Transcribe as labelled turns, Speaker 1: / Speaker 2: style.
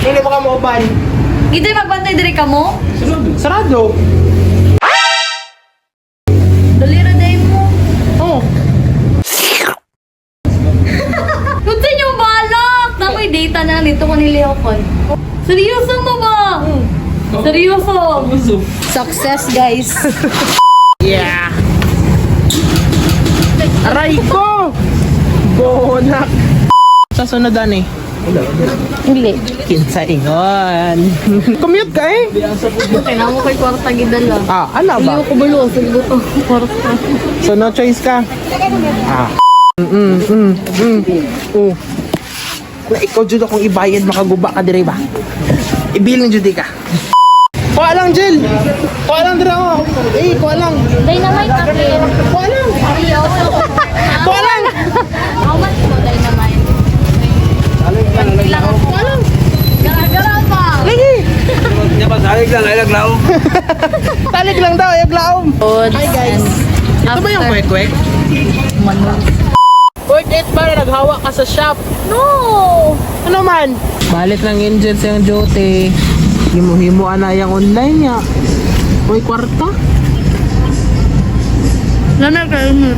Speaker 1: Hindi mo ka maupan.
Speaker 2: Hindi magbantay diri ka mo?
Speaker 1: Sarado.
Speaker 2: Dali ra day mo.
Speaker 1: Oh.
Speaker 2: Kung sa inyo balak! Na may data na dito ko nilihaw ko. Seryoso mo ba? Seryoso. Success, guys.
Speaker 1: Yeah. Aray ko! Bonak! Sa sunodan eh.
Speaker 2: Hindi.
Speaker 1: Kinsa ingon. Commute ka eh.
Speaker 2: Kailangan mo kay kwarta gidala.
Speaker 1: Ah, ala
Speaker 2: Hindi
Speaker 1: ba?
Speaker 2: ko kubulo sa buto. Kwarta.
Speaker 1: So no choice ka? Ah. Na ikaw jud akong ibayad makaguba ka dire ba? Ibilin jud ka. Kuha lang, Jill! Kuha lang dire ako. Eh, kuha lang.
Speaker 2: Dynamite akin.
Speaker 1: Kuha lang. Kuha lang.
Speaker 2: How much mo dynamite? Kailangan ko. Gara-gara pa.
Speaker 1: Lagi.
Speaker 3: Salig lang, ay naglaom.
Speaker 1: Talig lang daw, ayag laom. Hi guys. Ito ba yung kwek-kwek? Worth it ba na naghawa ka sa shop?
Speaker 2: No!
Speaker 1: Ano man? Balit ng angels yung duty. Himo-himo na yung online niya. Uy, kwarta.
Speaker 2: Lana kayo.